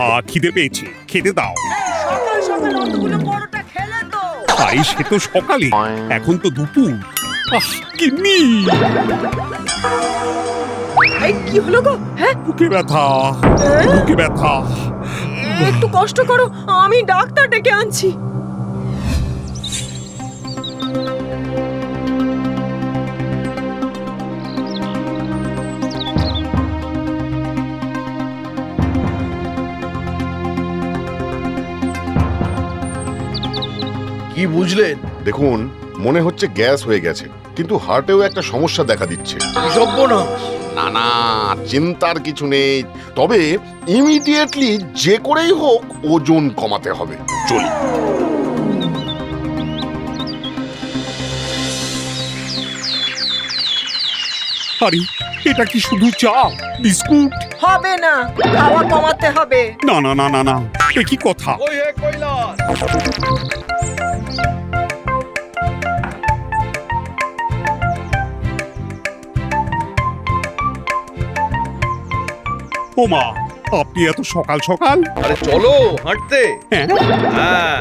আহা খিদে পেয়েছে, খেতে দাও। সকাল সকাল অতগুলো পরোটা খেলে তো? আরে সে তো সকালে, এখন তো দুপুর। আহ গিন্নি, এই কি হলো গো? হ্যাঁ, বুকে ব্যথা, বুকে ব্যথা। একটু কষ্ট করো, আমি ডাক্তার ডেকে আনছি। কি বুঝলেন? দেখুন, মনে হচ্ছে গ্যাস হয়ে গেছে, কিন্তু হার্টেও একটা সমস্যা দেখা দিচ্ছে। না না, চিন্তার কিছু নেই, তবে ইমিডিয়েটলি যে করেই হোক ওজন কমাতে হবে। চলি। আরে এটা কি শুধু চা বিস্কুট? হবে না, খাওয়া কমাতে হবে। না না না না না, এ কি কথা? ওই হে কৈলাস, ও মা, আপনি এত সকাল সকাল? আরে চলো হাঁটতে। হ্যাঁ, হ্যাঁ,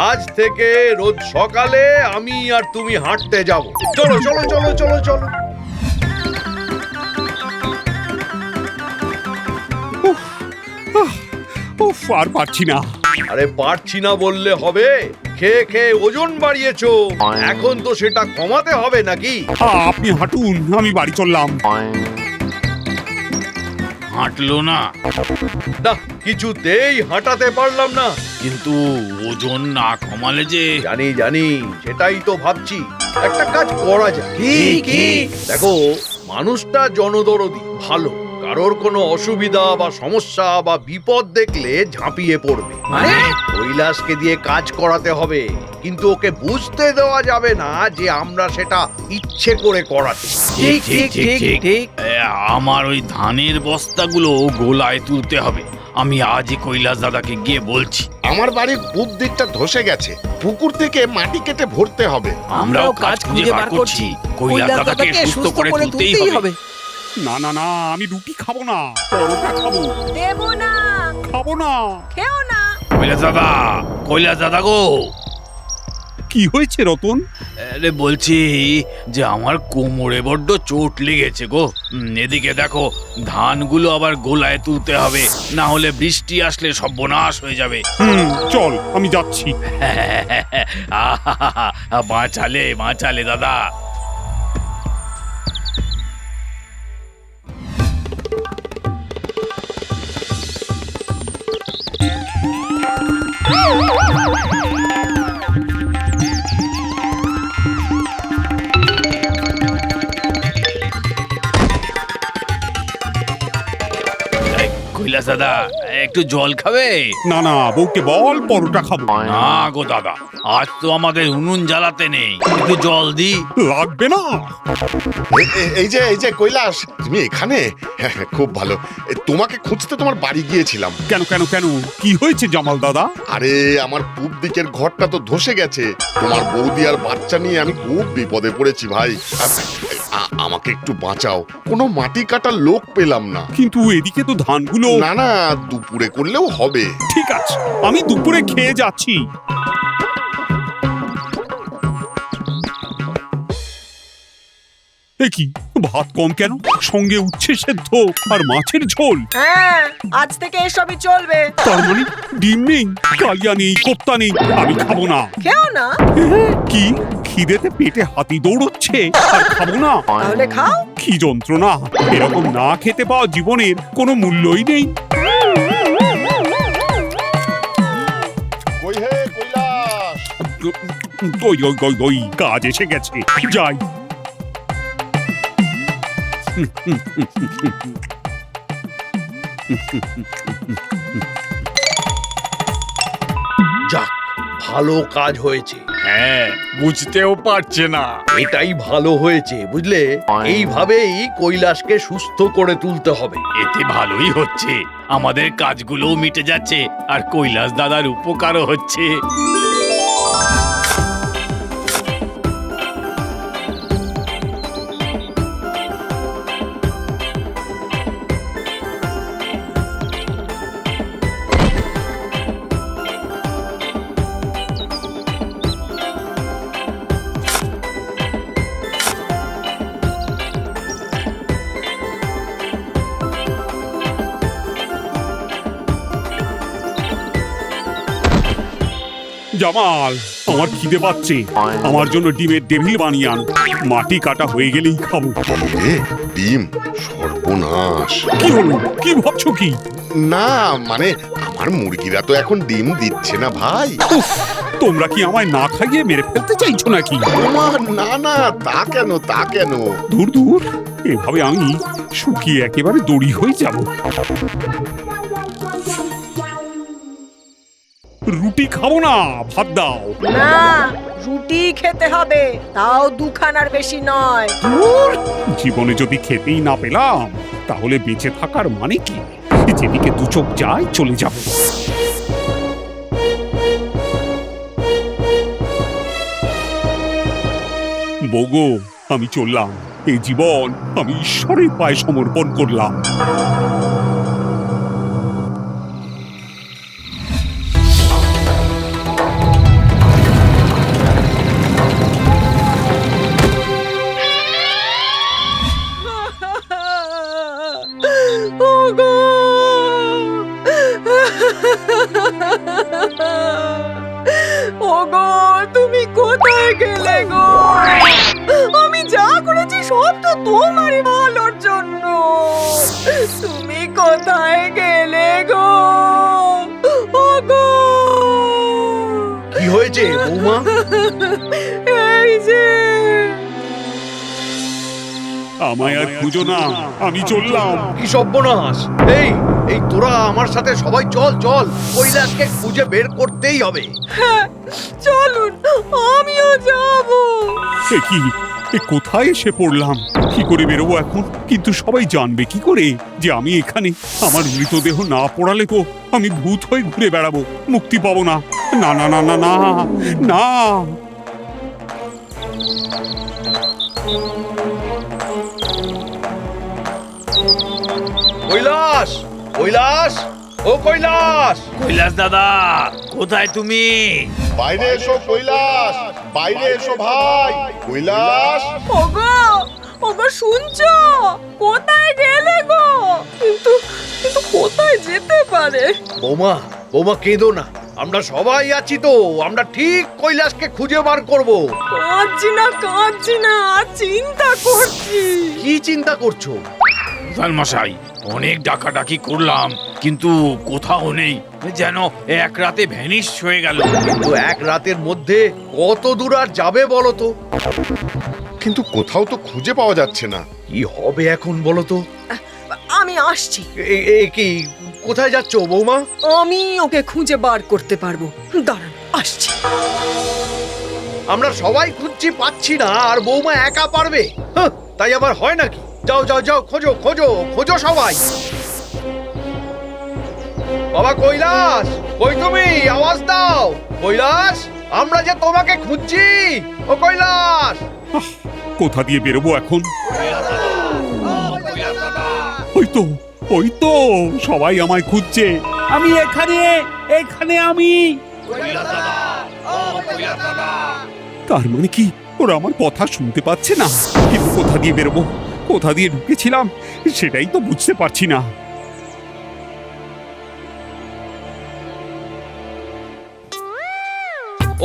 আজ থেকে রোজ সকালে আমি আর তুমি হাঁটতে যাব। চলো চলো চলো চলো চলো। উফ, আর পারছি না। আরে পারছি না বললে হবে? খেয়ে খেয়ে ওজন বাড়িয়েছো, এখন তো সেটা কমাতে হবে নাকি? আপনি হাঁটুন, আমি বাড়ি চললাম। হাঁটলো না, না, কিছুতেই হাঁটাতে পারলাম না। কিন্তু ওজন না কমালে যে। জানি জানি, সেটাই তো ভাবছি একটা কাজ করা যায়। কি? দেখো, মানুষটা জনদরদি, ভালো, কারোর কোনো অসুবিধা বা সমস্যা বা বিপদ দেখলে ঝাঁপিয়ে পড়বে। কৈলাসকে দিয়ে কাজ করাতে হবে, কিন্তু ওকে বুঝতে দেওয়া যাবে না যে আমরা সেটা ইচ্ছে করে করাচ্ছি। ঠিক ঠিক ঠিক ঠিক। আমার ওই ধানের বস্তাগুলো গোলায় তুলতে হবে। আমি আজই কৈলাস দাদাকে গিয়ে বলছি। আমার বাড়ির পূব দিকটা ধসে গেছে, পুকুর থেকে মাটি কেটে ভরতে হবে। আমরাও কাজ খুঁজে বার করছি। কৈলাস দাদাকে সুস্থ করে তুলতেই হবে। না না না, আমি রুটি খাবো না, পরোটা খাবো। দেবো না, খাবো না। খেও না। কৈলাস দাদা গো। কি হয়েছে রতন? আরে বলছি যে আমার কোমরে বড্ড চোট লেগেছে গো। এদিকে দেখো, ধানগুলো আবার গোলায় তুলতে হবে, না হলে বৃষ্টি আসলে সর্বনাশ হয়ে যাবে। চল, আমি যাচ্ছি। বাঁচালে বাঁচালে দাদা। কৈলাস দাদা, একটু জল খাবে? না না, বউকে বল পরোটা খাবো। না গো দাদা, আজ তো আমাদের উনুন জ্বালাতে নেই, একটু জল দি। লাগবে না। এই যে কৈলাস, তুমি এখানে? খুব ভালো, তোমাকে খুঁজতে তোমার বাড়ি গিয়েছিলাম। কেন কেন কেন, কি হয়েছে জামাল দাদা? আরে আমার পূব দিকের ঘরটা তো ধসে গেছে, তোমার বৌদি আর বাচ্চা নিয়ে আমি খুব বিপদে পড়েছি ভাই। আমাকে একটু বাঁচাও, কোনো মাটি কাটার লোক পেলাম না। কিন্তু এদিকে তো ধানগুলো। না না, দুপুরে করলেও হবে। ঠিক আছে, আমি দুপুরে খেয়ে যাচ্ছি। এ কি, ভাত কম কেন? সঙ্গে উচ্ছে সেদ্ধ আর মাছের ঝোল। হ্যাঁ, আজ থেকে এসবই চলবে। তার মানে ডিম নেই, কালিয়া নেই, কোপ্তা নেই, আমি খাবো না। খেও না, কি, খিদেতে পেটে হাতি দৌড়চ্ছে আর খাবো না? তাহলে খাও। কি যন্ত্রণা! এরকম না খেতে পাওয়া জীবনের কোনো মূল্যই নেই। কই হে কৈলাস? ওই কাজ এসে গেছে, যাই। যাক, ভালো কাজ হয়েছে। হ্যাঁ, বুঝতেও পারছে না। এটাই ভালো হয়েছে, বুঝলে? এইভাবেই কৈলাসকে সুস্থ করে তুলতে হবে। এতে ভালোই হচ্ছে, আমাদের কাজগুলোও মিটে যাচ্ছে আর কৈলাস দাদার উপকারও হচ্ছে। জামাল, আমার খিদে পাচ্ছে, আমার জন্য ডিমের ডেভিল বানিয়ে আন। মাটি কাটা হয়ে গেলেই খাবো। রে ডিম, সর্বনাশ। কি হলো, কি ভাবছো কি? না মানে আমার মুরগিরা তো এখন ডিম দিচ্ছে না ভাই। উফ, তোমরা কি আমায় না খাইয়ে মেরে ফেলতে চাইছো নাকি? না না, তা কেন তা কেন? দূর দূর, এভাবে আমি শুকিয়ে একেবারে দড়ি হয়ে যাব। রুটি খাবো না, ভাত দাও। না, রুটি খেতে হবে, তাও দুখানার বেশি নয়। ধুর, জীবনে যদি খেতেই না পেলাম তাহলে বেঁচে থাকার মানে কি? যেদিকে দু চোখ যায় চলে যাব। বগো, আমি চললাম। এই জীবন আমি ঈশ্বরের পায়ে সমর্পণ করলাম। ওগো! ওগো, তুমি কোথায় গেলে গো? আমি যা করেছি সব তো তোমারই ভালোর জন্য। তুমি কোথায় গেলে গো? ওগো! কি হয়েছে বৌমা? এই যে আমায় আর খুঁজো না, আমি চললাম। কি সর্বনাশ! এই এই তোরা আমার সাথে সবাই চল চল, কৈলাসকে খুঁজে বের করতেই হবে। চলুন, আমিও যাব। এ কি, এ কোথায় এসে পড়লাম? কি করে বেরোবো এখন? কিন্তু সবাই জানবে কি করে যে আমি এখানে? আমার মৃতদেহ না পোড়ালে তো আমি ভূত হয়ে ঘুরে বেড়াবো, মুক্তি পাবো না। না না না না না না। কৈলাস, কৈলাস, ও কৈলাস! কৈলাস দাদা, কোথায় তুমি? বাইরে এসো কৈলাস, বাইরে এসো ভাই। কৈলাস, ওগো, ওগো শুনছো? কোথায় গেলে গো? কিন্তু কিন্তু কোথায় যেতে পারে? বৌমা, বৌমা কেঁদো না, আমরা সবাই আছি তো, আমরা ঠিক কৈলাসকে খুঁজে বার করব। কাঁদছি না, চিন্তা করছি। কি চিন্তা করছো? প্রধান মশাই, অনেক ডাকাডাকি করলাম কিন্তু কোথাও নেই, যেন এক রাতে ভ্যানিশ হয়ে গেল। কিন্তু এক রাতের মধ্যে কত দূর আর যাবে বলো তো? কিন্তু কোথাও তো খুঁজে পাওয়া যাচ্ছে না। কি হবে এখন বলো তো? আমি আসছি। কি কোথায় যাচ্ছ বৌমা? আমি ওকে খুঁজে বার করতে পারবো, দাঁড়ান আসছি। আমরা সবাই খুঁজছি, পাচ্ছি না, আর বৌমা একা পারবে? হাহ, তাই আবার হয় নাকি? যাও যাও যাও, খোঁজো খোঁজো খোঁজো সবাই। বাবা কৈলাস, কই তুমি? আওয়াজ দাও কৈলাস, আমরা যে তোমাকে খুঁজছি। ও কৈলাস! কোথা দিয়ে বেরোবো এখন? ওই তো, ওই তো, সবাই আমায় খুঁজছে। আমি এখানে, এখানে আমি। তার মানে কি ওরা আমার কথা শুনতে পাচ্ছে না? কিন্তু কোথা দিয়ে বেরোবো, কোথা দিয়ে ঢুকেছিলাম সেটাই তো বুঝতে পারছি না।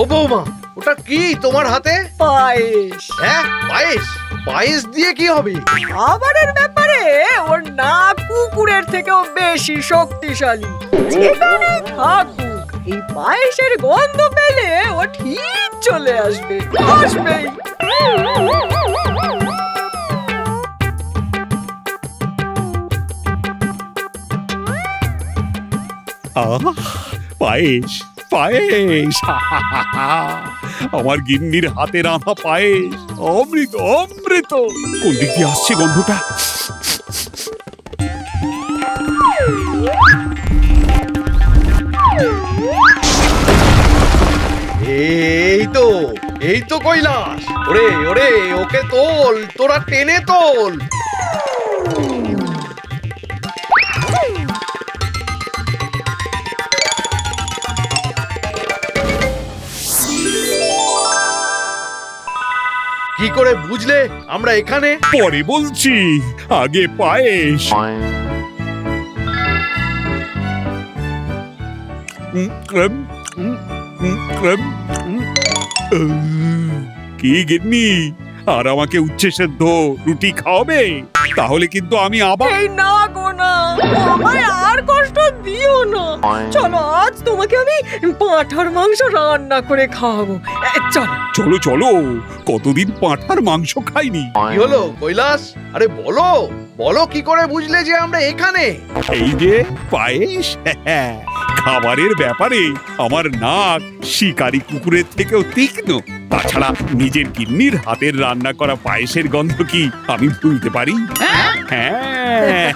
ও বৌমা, ওটা কি তোমার হাতে? পায়েস। হ্যাঁ, পায়েস? পায়েস দিয়ে কি হবে? খাবারের ব্যাপারে ওর নাক কুকুরের থেকেও বেশি শক্তিশালী। যেখানে থাকুক, এই পায়েসের গন্ধ পেলে ও ঠিক চলে আসবে, আসবেই। আহ, পায়েস, পায়েস, আমার গিন্নির হাতে রাঁধা পায়েস, অমৃত অমৃত। কোন দিক দিয়ে আসছে গন্ধটা? এই তো কৈলাস। ওরে ওরে, ওকে তোল, তোরা টেনে তোল। কি করে বুঝলে আমরা এখানে? পরে বলছি, আগে পায়েস। কি গিন্নি, আর আমাকে উচ্ছে সেদ্ধ রুটি খাওয়াবে? তাহলে কিন্তু আমি আবার এই না গো না, আমায় আর কষ্ট দিও না। চলো আজ তোমাকে আমি পাঁঠার মাংস রান্না করে খাওয়াবো। চলো। চলো চলো, কতদিন পাঁঠার মাংস খাইনি। কি হলো কৈলাস? আরে বলো বলো, কি করে বুঝলে যে আমরা এখানে? এই যে পায়েস, খাবারের ব্যাপারে আমার নাক শিকারি কুকুরের থেকেও তীক্ষ্ণ। তাছাড়া নিজের গিন্নির হাতের রান্না করা পায়েসের গন্ধ কি আমি ভুলতে পারি? হ্যাঁ